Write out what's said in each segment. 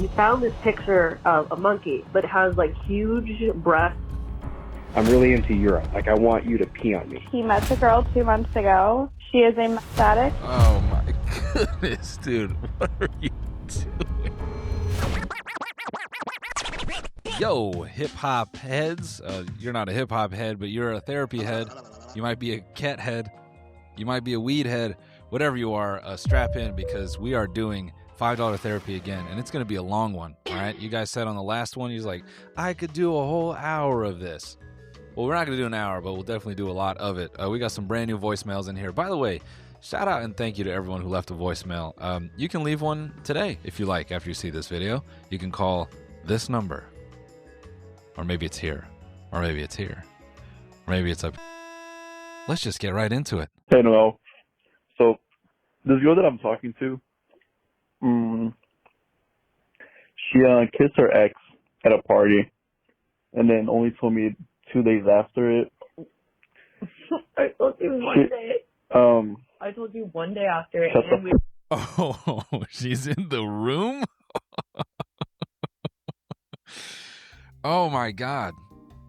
He found this picture of a monkey, but it has like huge breasts. I'm really into urine. Like, I want you to pee on me. He met the girl 2 months ago. She is a mahzad. Oh my goodness, dude. What are you doing? Yo, hip-hop heads. You're not a hip-hop head, but you're a therapy head. You might be a cat head. You might be a weed head. Whatever you are, strap in because we are doing $5 therapy again, and it's going to be a long one, all right? You guys said on the last one, you're like, I could do a whole hour of this. Well, we're not going to do an hour, but we'll definitely do a lot of it. We got some brand new voicemails in here. By the way, shout out and thank you to everyone who left a voicemail. You can leave one today if you like after you see this video. You can call this number. Or maybe it's here. Or maybe it's here. Or maybe it's up. Let's just get right into it. Hey, Noel. So, this girl that I'm talking to, she kissed her ex at a party and then only told me 2 days after it. I told you one day. I told you one day after it. And we... Oh, she's in the room? Oh my God.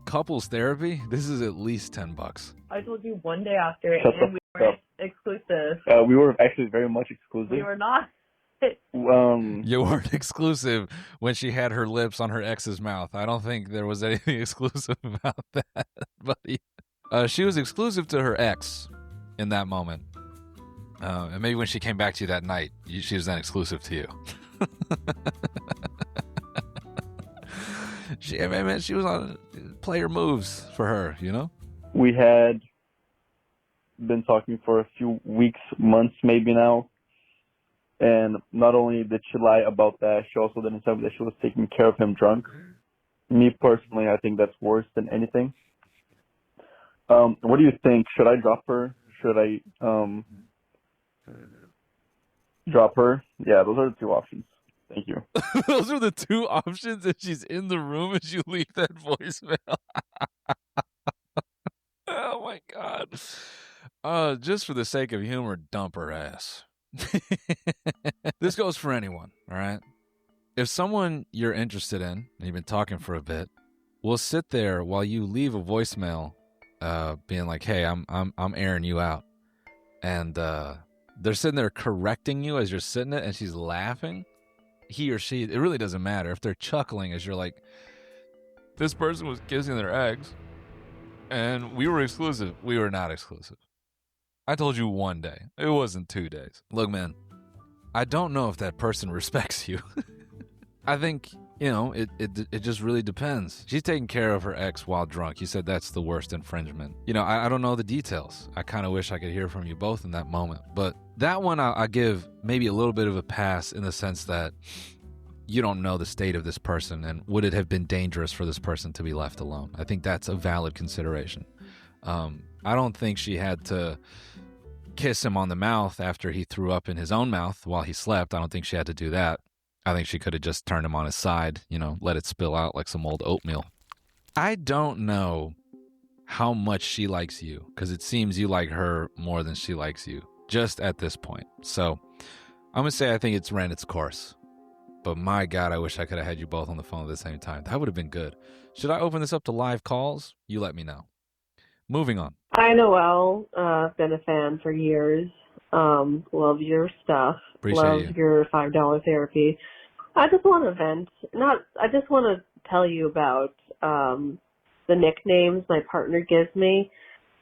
Couples therapy? This is at least $10. I told you one day after it, and we weren't exclusive. We were actually very much exclusive. We were not. You weren't exclusive when she had her lips on her ex's mouth. I don't think there was anything exclusive about that, buddy. She was exclusive to her ex in that moment. And maybe when she came back to you that night, she was then exclusive to you. She was on player moves for her, you know? We had been talking for a few weeks, months maybe now. And not only did she lie about that, she also didn't tell me that she was taking care of him drunk. Me personally, I think that's worse than anything. What do you think? Should I drop her? Should I drop her? Yeah, those are the two options. Thank you. Those are the two options if she's in the room and you leave that voicemail. Oh my God. Just for the sake of humor, dump her ass. This goes for anyone, all right? If someone you're interested in, and you've been talking for a bit, will sit there while you leave a voicemail, being like, hey, I'm airing you out. And they're sitting there correcting you as you're sitting it, and she's laughing. He or she, it really doesn't matter. If they're chuckling as you're like, this person was kissing their ex, and we were exclusive. We were not exclusive. I told you one day. It wasn't 2 days. Look, man, I don't know if that person respects you. I think, it just really depends. She's taking care of her ex while drunk. You said that's the worst infringement. I don't know the details. I kind of wish I could hear from you both in that moment. But that one I'll give maybe a little bit of a pass in the sense that you don't know the state of this person and would it have been dangerous for this person to be left alone. I think that's a valid consideration. I don't think she had to kiss him on the mouth after he threw up in his own mouth while he slept. I don't think she had to do that. I think she could have just turned him on his side, let it spill out like some old oatmeal. I don't know how much she likes you because it seems you like her more than she likes you just at this point. So I'm going to say I think it's ran its course. But my God, I wish I could have had you both on the phone at the same time. That would have been good. Should I open this up to live calls? You let me know. Moving on. Hi, Noel. I've been a fan for years. Love your stuff. Appreciate Love you. your $5 therapy. I just want to vent. I just want to tell you about the nicknames my partner gives me.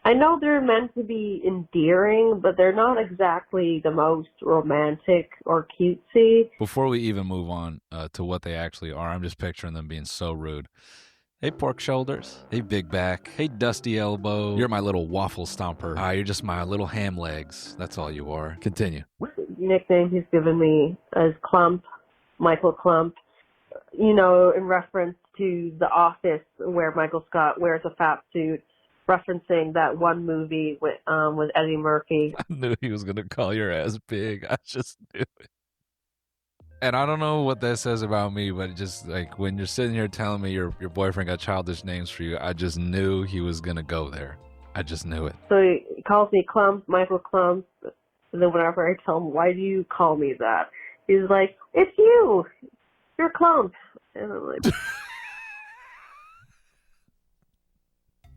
I know they're meant to be endearing, but they're not exactly the most romantic or cutesy. Before we even move on to what they actually are, I'm just picturing them being so rude. Hey, pork shoulders. Hey, big back. Hey, dusty elbow. You're my little waffle stomper. You're just my little ham legs. That's all you are. Continue. Nickname he's given me is Clump, Michael Clump. In reference to The Office, where Michael Scott wears a fat suit, referencing that one movie with Eddie Murphy. I knew he was going to call your ass big. I just knew it. And I don't know what that says about me, but just like when you're sitting here telling me your boyfriend got childish names for you, I just knew he was going to go there. I just knew it. So he calls me Clump, Michael Clump. And then whenever I tell him, why do you call me that? He's like, it's you. you're a clown. And I'm like,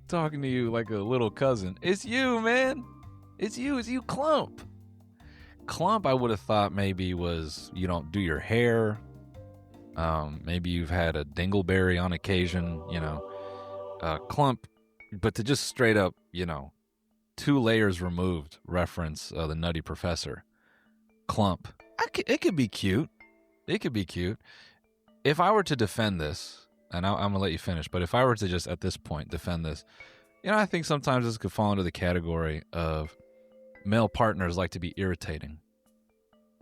Talking to you like a little cousin. It's you, man. It's you, Clump. Clump, I would have thought maybe was you don't do your hair. Maybe you've had a dingleberry on occasion, Clump, but to just straight up, 2 layers removed reference the Nutty Professor. Clump. It could be cute. It could be cute. If I were to defend this, and I'm going to let you finish, but if I were to just at this point defend this, I think sometimes this could fall into the category of male partners like to be irritating.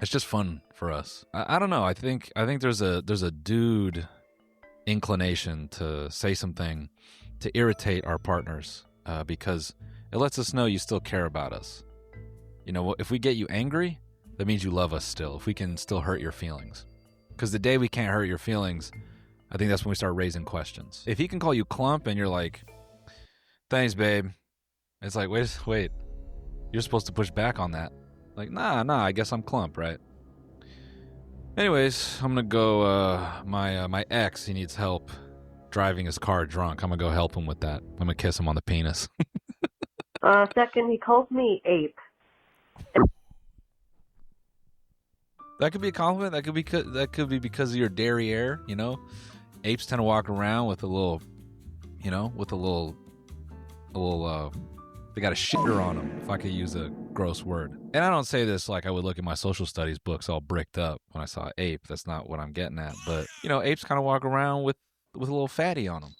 It's just fun for us. I don't know. I think there's a dude inclination to say something to irritate our partners because it lets us know you still care about us. If we get you angry, that means you love us still. If we can still hurt your feelings. Because the day we can't hurt your feelings, I think that's when we start raising questions. If he can call you Clump and you're like, thanks, babe. It's like, wait. You're supposed to push back on that. Like, nah, I guess I'm Clump, right? Anyways, I'm going to go, my ex, he needs help driving his car drunk. I'm going to go help him with that. I'm going to kiss him on the penis. second, he calls me ape. That could be a compliment. That could be because of your derriere, Apes tend to walk around with a little, they got a shitter on them, if I could use a gross word. And I don't say this like I would look at my social studies books all bricked up when I saw ape. That's not what I'm getting at. But, apes kind of walk around with a little fatty on them.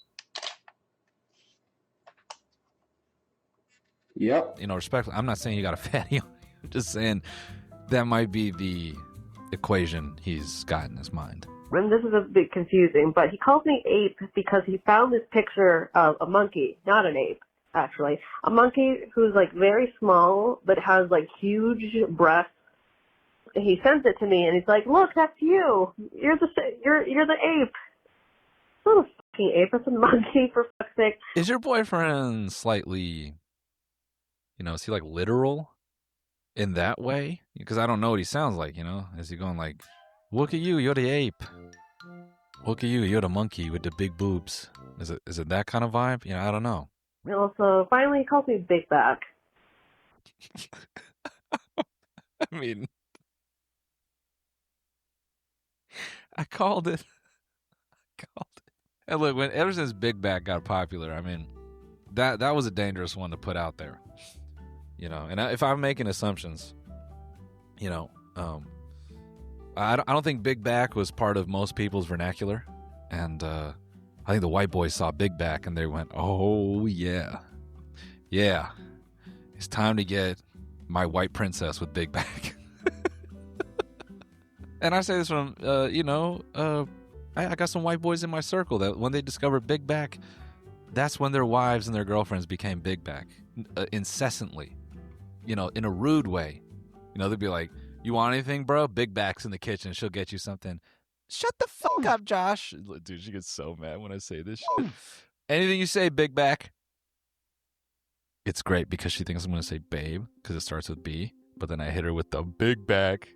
Yep. Respectfully, I'm not saying you got a fatty on you. I'm just saying that might be the equation he's got in his mind. And this is a bit confusing, but he calls me ape because he found this picture of a monkey, not an ape, actually. A monkey who's like very small, but has like huge breasts. He sends it to me and he's like, look, that's you. You're the ape. It's not a fucking ape, it's a monkey, for fuck's sake. Is your boyfriend slightly, is he like literal in that way? Because I don't know what he sounds like, Is he going like, look at you, you're the ape. Look at you, you're the monkey with the big boobs. Is it that kind of vibe? I don't know. And also, finally, he calls me Big Back. I mean, I called it. And look, ever since Big Back got popular, I mean, that was a dangerous one to put out there. And if I'm making assumptions, I don't think Big Back was part of most people's vernacular. And I think the white boys saw Big Back and they went, oh, yeah. Yeah. It's time to get my white princess with Big Back. And I say this from, I got some white boys in my circle that when they discovered Big Back, that's when their wives and their girlfriends became Big Back incessantly, in a rude way. They'd be like, you want anything, bro? Big Back's in the kitchen. She'll get you something. Shut the fuck up, Josh. Dude, she gets so mad when I say this shit. Anything you say, Big Back. It's great because she thinks I'm going to say babe because it starts with B. But then I hit her with the Big Back.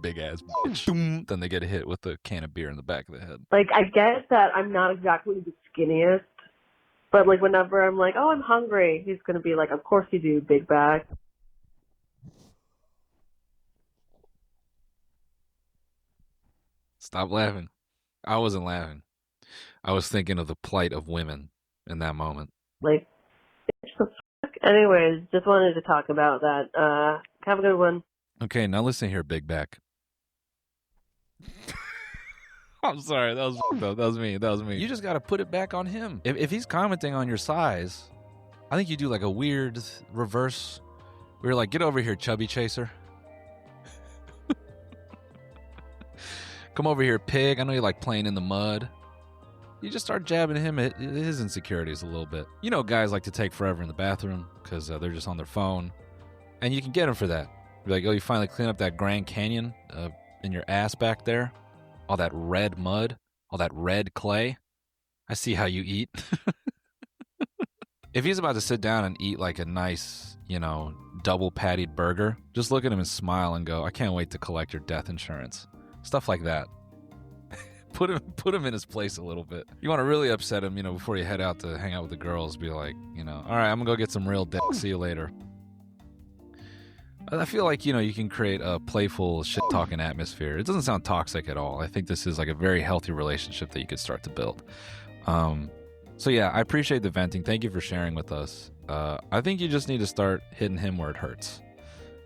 Big ass bitch. Boom. Then they get hit with a can of beer in the back of the head. Like, I get that I'm not exactly the skinniest, but like whenever I'm like, oh, I'm hungry, he's going to be like, of course you do, Big Back. Stop laughing. I wasn't laughing. I was thinking of the plight of women in that moment. Like, anyways, just wanted to talk about that. Have a good one. Okay, now listen here, Big Back. I'm sorry, that was fucked up. That was me. You just got to put it back on him. If he's commenting on your size, I think you do like a weird reverse. We're like, get over here, chubby chaser. Come over here, pig. I know you like playing in the mud. You just start jabbing him at his insecurities a little bit. Guys like to take forever in the bathroom because they're just on their phone. And you can get them for that. Be like, oh, you finally clean up that Grand Canyon in your ass back there? All that red mud? All that red clay? I see how you eat. If he's about to sit down and eat like a nice, double pattied burger, just look at him and smile and go, I can't wait to collect your death insurance. Stuff like that. put him in his place a little bit. You want to really upset him, before you head out to hang out with the girls. Be like, all right, I'm gonna go get some real dick. See you later. I feel like you can create a playful shit talking atmosphere. It doesn't sound toxic at all. I think this is like a very healthy relationship that you could start to build. So yeah, I appreciate the venting. Thank you for sharing with us. I think you just need to start hitting him where it hurts.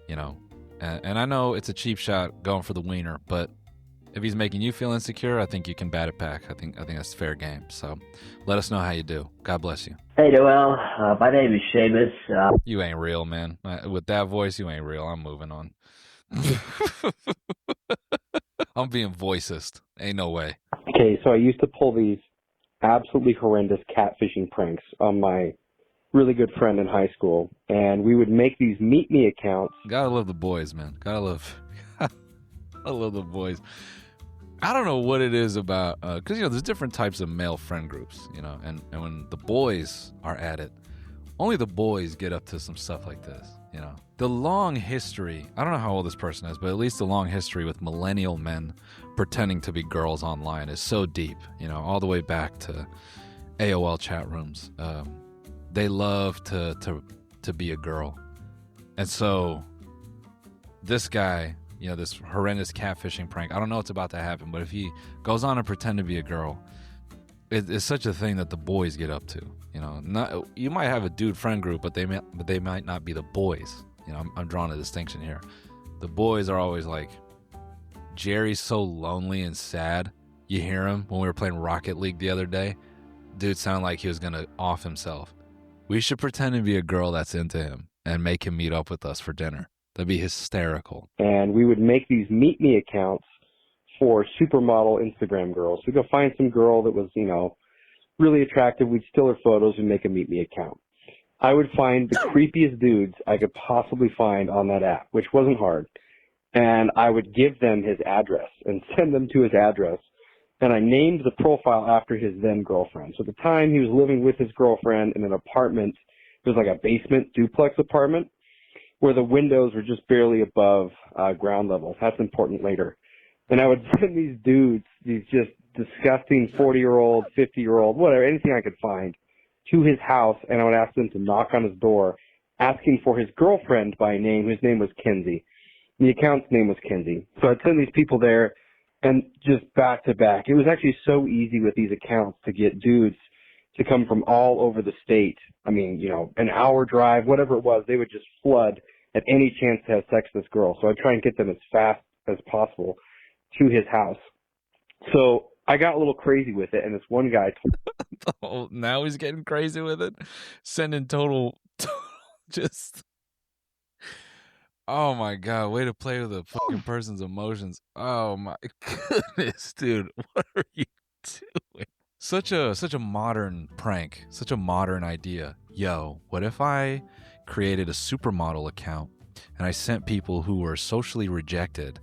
And I know it's a cheap shot going for the wiener, but if he's making you feel insecure, I think you can bat it back. I think that's fair game. So let us know how you do. God bless you. Hey, Noel. My name is Seamus. You ain't real, man. With that voice, you ain't real. I'm moving on. I'm being voicist. Ain't no way. Okay, so I used to pull these absolutely horrendous catfishing pranks on my really good friend in high school, and we would make these Meet Me accounts. Gotta love the boys, man. I love the boys. I don't know what it is about, because, there's different types of male friend groups, and when the boys are at it, only the boys get up to some stuff like this, The long history, I don't know how old this person is, but at least the long history with millennial men pretending to be girls online is so deep, all the way back to AOL chat rooms. They love to be a girl. And so this guy, this horrendous catfishing prank, I don't know what's about to happen, but if he goes on and pretend to be a girl, it's such a thing that the boys get up to. You might have a dude friend group, but they might not be the boys. I'm drawing a distinction here. The boys are always like, Jerry's so lonely and sad. You hear him when we were playing Rocket League the other day. Dude sounded like he was gonna off himself. We should pretend to be a girl that's into him and make him meet up with us for dinner. That'd be hysterical. And we would make these Meet Me accounts for supermodel Instagram girls. We'd go find some girl that was, really attractive. We'd steal her photos and make a Meet Me account. I would find the creepiest dudes I could possibly find on that app, which wasn't hard. And I would give them his address and send them to his address. And I named the profile after his then girlfriend. So at the time, he was living with his girlfriend in an apartment. It was like a basement duplex apartment where the windows were just barely above ground level. That's important later. And I would send these dudes, these just disgusting 40-year-old, 50-year-old, whatever, anything I could find, to his house, and I would ask them to knock on his door, asking for his girlfriend by name, whose name was Kenzie. The account's name was Kenzie. So I'd send these people there, and just back to back. It was actually so easy with these accounts to get dudes to come from all over the state. I mean, an hour drive, whatever it was, they would just flood at any chance to have sex with this girl. So I'd try and get them as fast as possible to his house. So I got a little crazy with it, and this one guy oh, now he's getting crazy with it, sending total just, oh my god, way to play with a fucking person's emotions. Oh my goodness, dude, what are you doing? Such a modern prank, such a modern idea. Yo, what if I created a supermodel account and I sent people who were socially rejected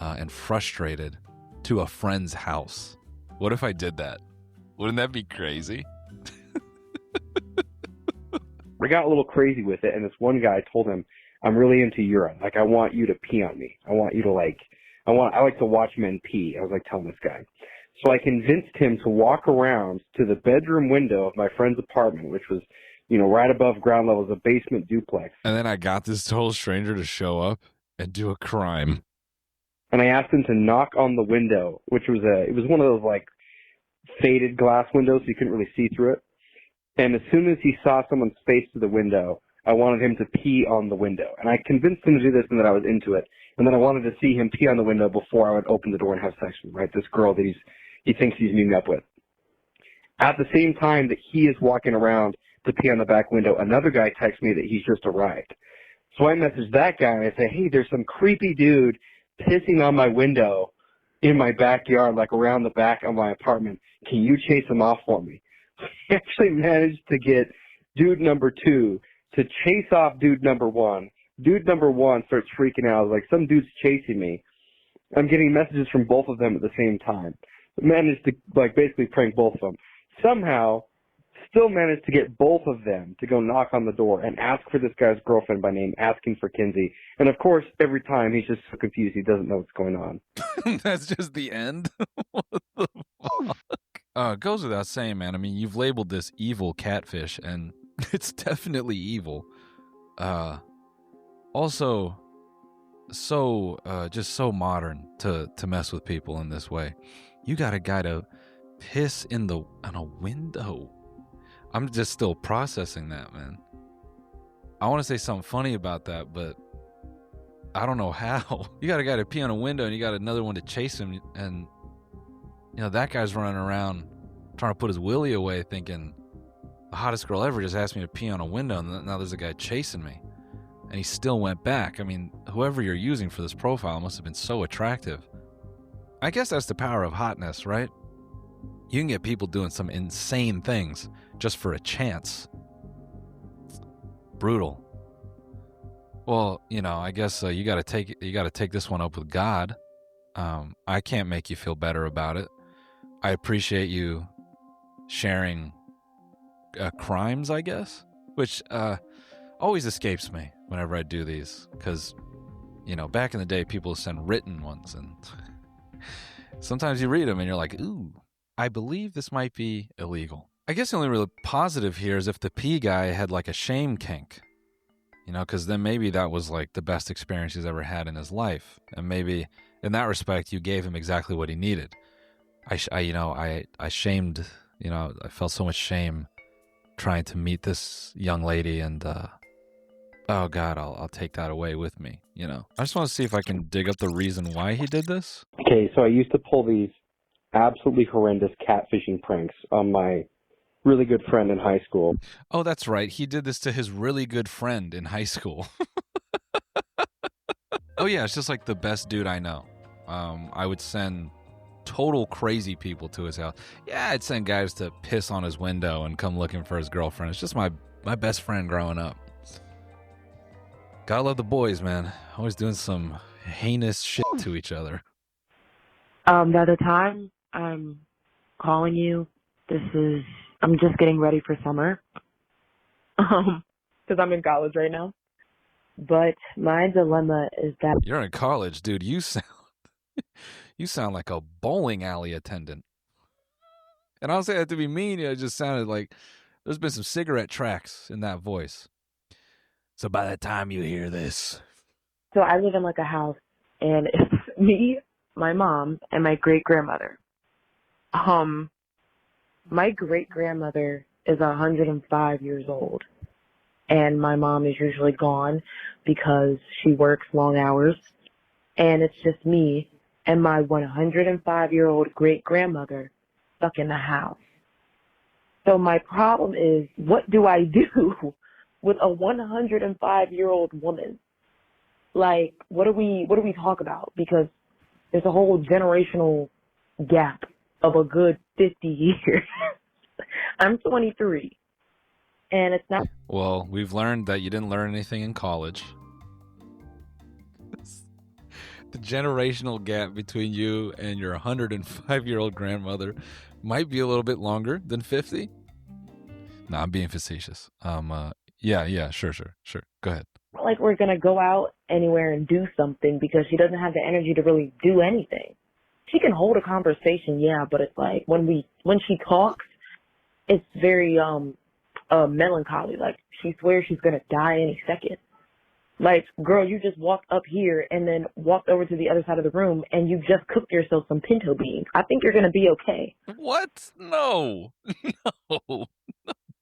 and frustrated to a friend's house? What if I did that? Wouldn't that be crazy? I got a little crazy with it, and this one guy told him, I'm really into urine. Like, I want you to pee on me. I want you to I like to watch men pee. I was telling this guy. So I convinced him to walk around to the bedroom window of my friend's apartment, which was, right above ground level, a basement duplex. And then I got this total stranger to show up and do a crime. And I asked him to knock on the window, which was it was one of those faded glass windows, so you couldn't really see through it. And as soon as he saw someone's face through the window, I wanted him to pee on the window. And I convinced him to do this and that I was into it. And then I wanted to see him pee on the window before I would open the door and have sex with him, right? This girl that he thinks he's meeting up with. At the same time that he is walking around to pee on the back window, another guy texts me that he's just arrived. So I message that guy and I say, hey, there's some creepy dude pissing on my window in my backyard, around the back of my apartment. Can you chase him off for me? I actually managed to get dude number 2 to chase off dude number 1. Dude number 1 starts freaking out. Some dude's chasing me. I'm getting messages from both of them at the same time. I managed to basically prank both of them. Somehow still managed to get both of them to go knock on the door and ask for this guy's girlfriend by name, asking for Kinsey. And of course, every time he's just so confused, he doesn't know what's going on. That's just the end? What the fuck? It goes without saying, man. I mean, you've labeled this evil catfish, and it's definitely evil. Also, just so modern to mess with people in this way. You got a guy to piss on a window. I'm just still processing that, man. I want to say something funny about that, but I don't know how. You got a guy to pee on a window, and you got another one to chase him, and that guy's running around trying to put his willy away, thinking the hottest girl ever just asked me to pee on a window, and now there's a guy chasing me. And he still went back. I mean, whoever you're using for this profile must have been so attractive. I guess that's the power of hotness, right? You can get people doing some insane things just for a chance. Brutal. Well, I guess you got to take this one up with God. I can't make you feel better about it. I appreciate you sharing crimes, I guess, which always escapes me whenever I do these, because back in the day people send written ones, and sometimes you read them and you're like, ooh, I believe this might be illegal. I guess the only real positive here is if the P guy had like a shame kink, because then maybe that was like the best experience he's ever had in his life, and maybe in that respect you gave him exactly what he needed. I shamed, I felt so much shame trying to meet this young lady, and oh God, I'll take that away with me. I just want to see if I can dig up the reason why he did this. Okay, so I used to pull these absolutely horrendous catfishing pranks on my really good friend in high school. Oh, that's right. He did this to his really good friend in high school. Oh yeah, it's just like the best dude I know. I would send total crazy people to his house. Yeah, I'd send guys to piss on his window and come looking for his girlfriend. It's just my best friend growing up. Gotta love the boys, man. Always doing some heinous shit to each other. By the time I'm calling you, I'm just getting ready for summer. Because I'm in college right now. But my dilemma is that... You're in college, dude. You sound like a bowling alley attendant. And I don't say that to be mean. It just sounded like there's been some cigarette tracks in that voice. So by the time you hear this... So I live in like a house, and it's me, my mom, and my great-grandmother. My great-grandmother is 105 years old, and my mom is usually gone because she works long hours, and it's just me and my 105-year-old great-grandmother stuck in the house. So my problem is, what do I do with a 105-year-old woman? Like, what do we talk about? Because there's a whole generational gap of a good 50 years. I'm 23, and it's not... Well, we've learned that you didn't learn anything in college. The generational gap between you and your 105-year-old grandmother might be a little bit longer than 50. No, I'm being facetious. Yeah, sure. Go ahead. Like we're going to go out anywhere and do something, because she doesn't have the energy to really do anything. She can hold a conversation, yeah, but it's like when she talks, it's very melancholy. Like she swears she's going to die any second. Like, girl, you just walked up here and then walked over to the other side of the room and you just cooked yourself some pinto beans. I think you're going to be okay. What? No,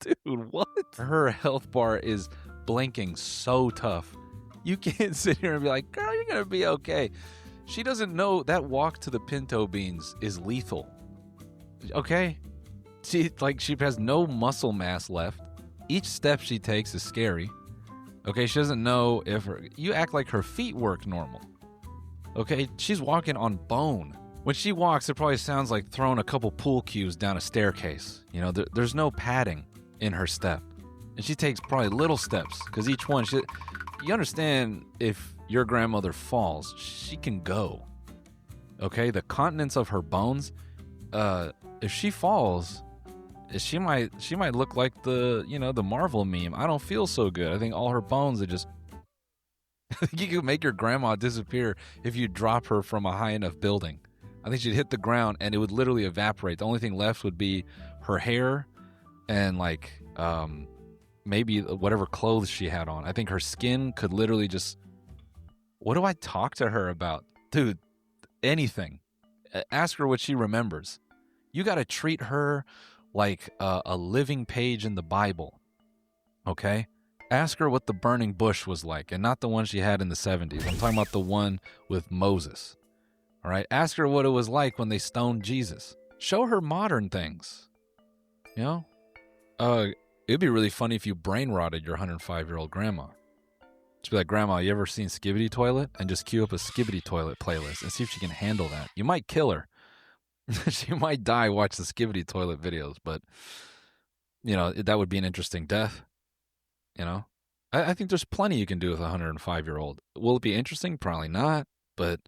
dude, what? Her health bar is blinking so tough. You can't sit here and be like, girl, you're going to be okay. She doesn't know that walk to the pinto beans is lethal. Okay? She has no muscle mass left. Each step she takes is scary. Okay, she doesn't know if you act like her feet work normal. Okay, she's walking on bone. When she walks, it probably sounds like throwing a couple pool cues down a staircase. There's no padding in her step. And she takes probably little steps, because each one, you understand, if your grandmother falls, she can go. Okay, the continence of her bones, if she falls, she might look like the the Marvel meme. I don't feel so good. I think all her bones are just. You could make your grandma disappear if you drop her from a high enough building. I think she'd hit the ground and it would literally evaporate. The only thing left would be her hair and like maybe whatever clothes she had on. I think her skin could literally just. What do I talk to her about, dude? Anything. Ask her what she remembers. You got to treat her like a living page in the Bible, okay? Ask her what the burning bush was like, and not the one she had in the 70s. I'm talking about the one with Moses, all right? Ask her what it was like when they stoned Jesus. Show her modern things, you know? It'd be really funny if you brain rotted your 105-year-old grandma. Just be like, Grandma, you ever seen Skibbity Toilet? And just cue up a Skibbity Toilet playlist and see if she can handle that. You might kill her. She might die watch the Skibbity Toilet videos, but, that would be an interesting death, I think there's plenty you can do with a 105-year-old. Will it be interesting? Probably not, but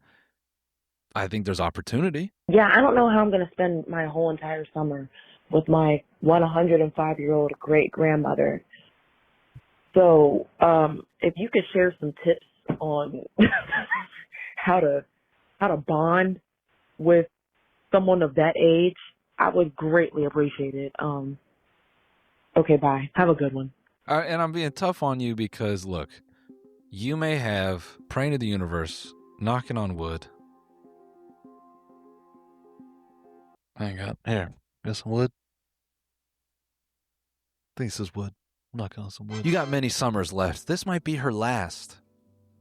I think there's opportunity. Yeah, I don't know how I'm going to spend my whole entire summer with my 105-year-old great-grandmother. So if you could share some tips on how to bond with someone of that age, I would greatly appreciate it. Okay, bye. Have a good one. And I'm being tough on you because, look, you may have, praying to the universe, knocking on wood. Hang on. Here, got some wood? I think this is wood. I'm knocking on some wood. You got many summers left. This might be her last.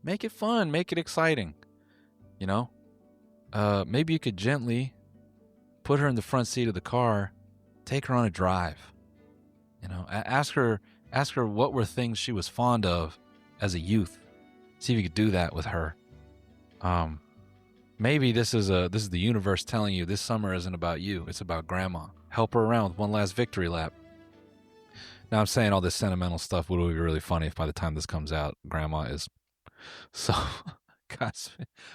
Make it fun. Make it exciting. Maybe you could gently put her in the front seat of the car, take her on a drive. Ask her what were things she was fond of as a youth. See if you could do that with her. Maybe this is the universe telling you this summer isn't about you. It's about Grandma. Help her around with one last victory lap. Now I'm saying all this sentimental stuff would be really funny if by the time this comes out, Grandma is so. Gosh,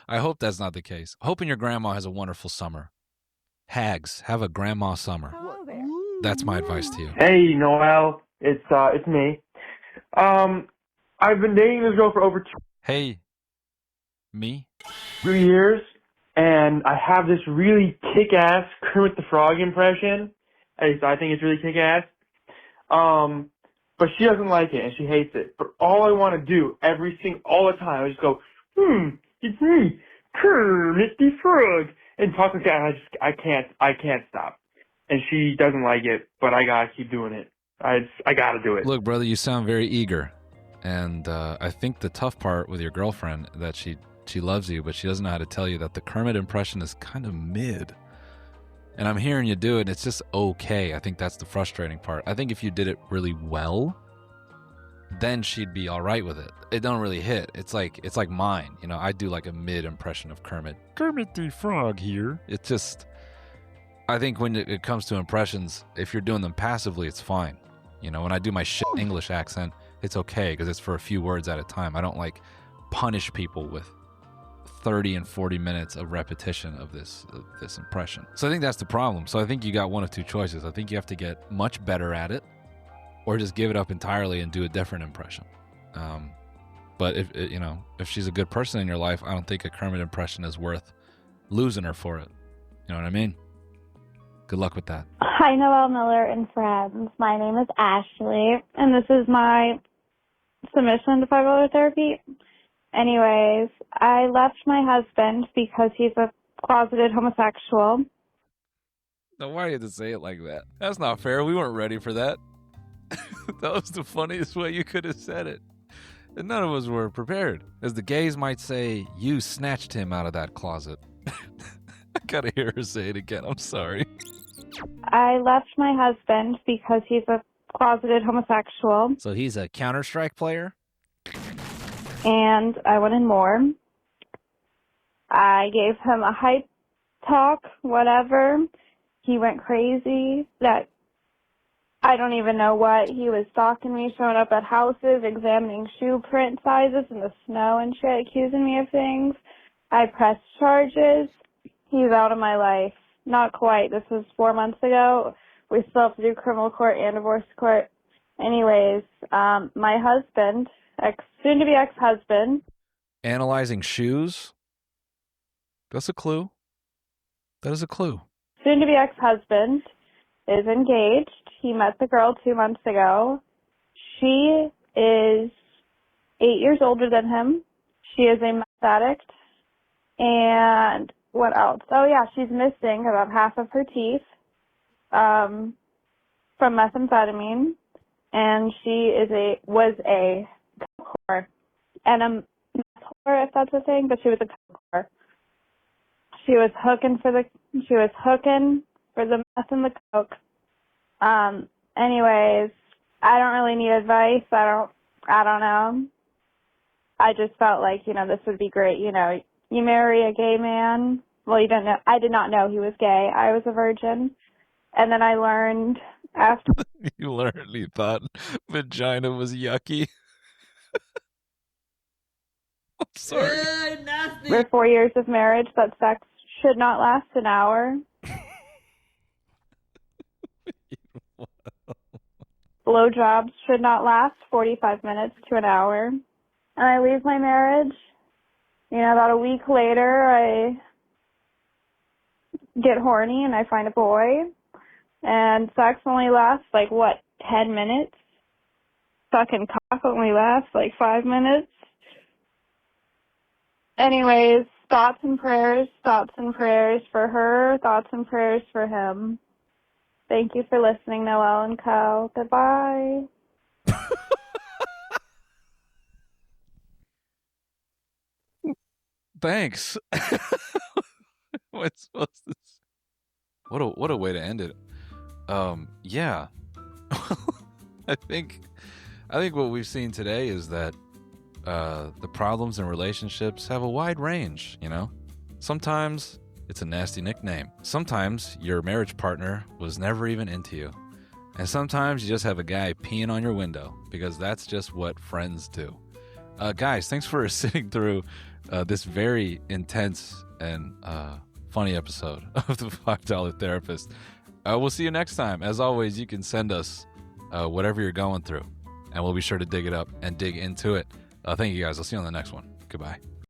I hope that's not the case. Hoping your grandma has a wonderful summer. Hags, have a grandma summer. Hello there. That's my advice to you. Hey, Noel. It's me. I've been dating this girl for over Hey, me? 2 years, and I have this really kick-ass Kermit the Frog impression. At least I think it's really kick-ass. But she doesn't like it, and she hates it. But all I want to do, all the time, I just go, it's me, Kermit the Frog, and talk like that, and I can't stop. And she doesn't like it, but I gotta keep doing it. I gotta do it. Look, brother, you sound very eager. And I think the tough part with your girlfriend that she loves you, but she doesn't know how to tell you that the Kermit impression is kind of mid. And I'm hearing you do it, and it's just okay. I think that's the frustrating part. I think if you did it really well, then she'd be all right with it. It don't really hit. It's like mine. I do like a mid impression of Kermit. Kermit the Frog here. It's just, I think when it comes to impressions, if you're doing them passively, it's fine. When I do my shit English accent, it's okay because it's for a few words at a time. I don't punish people with 30 and 40 minutes of repetition of this impression. So I think that's the problem. So I think you got one of two choices. I think you have to get much better at it, or just give it up entirely and do a different impression. But if she's a good person in your life, I don't think a Kermit impression is worth losing her for it. You know what I mean? Good luck with that. Hi, Noel, Miller, and friends. My name is Ashley, and this is my submission to bipolar therapy. Anyways, I left my husband because he's a closeted homosexual. Now, why do you have to say it like that? That's not fair. We weren't ready for that. That was the funniest way you could have said it. And none of us were prepared. As the gays might say, you snatched him out of that closet. I gotta hear her say it again. I'm sorry. I left my husband because he's a closeted homosexual. So he's a Counter-Strike player? And I wanted more. I gave him a hype talk, whatever. He went crazy. That I don't even know what. He was stalking me, showing up at houses, examining shoe print sizes in the snow and shit, accusing me of things. I pressed charges. He's out of my life. Not quite. This was 4 months ago. We still have to do criminal court and divorce court. Anyways, my husband, soon-to-be ex-husband. Analyzing shoes? That's a clue. That is a clue. Soon-to-be ex-husband is engaged. He met the girl 2 months ago. She is 8 years older than him. She is a meth addict. And what else? Oh, yeah, she's missing about half of her teeth from methamphetamine. And she was a coke whore and a meth whore, if that's a thing, but she was a coke whore. She was hooking for the meth and the coke. Anyways, I don't really need advice. I don't know. I just felt like, this would be great. You marry a gay man. Well, you don't know. I did not know he was gay. I was a virgin. And then I learned after. You thought vagina was yucky. I'm sorry. After 4 years of marriage, that sex should not last an hour. Blowjobs should not last 45 minutes to an hour. And I leave my marriage. About a week later, I get horny and I find a boy. And sex only lasts, 10 minutes? Fucking cock only lasts, 5 minutes? Anyways, thoughts and prayers for her, thoughts and prayers for him. Thank you for listening, Noel and Co. Goodbye. Thanks. What a way to end it. Yeah. I think what we've seen today is that the problems in relationships have a wide range, Sometimes it's a nasty nickname. Sometimes your marriage partner was never even into you. And sometimes you just have a guy peeing on your window because that's just what friends do. Guys, thanks for sitting through this very intense and funny episode of the $5 Therapist. We'll see you next time. As always, you can send us whatever you're going through, and we'll be sure to dig it up and dig into it. Thank you guys. I'll see you on the next one. Goodbye.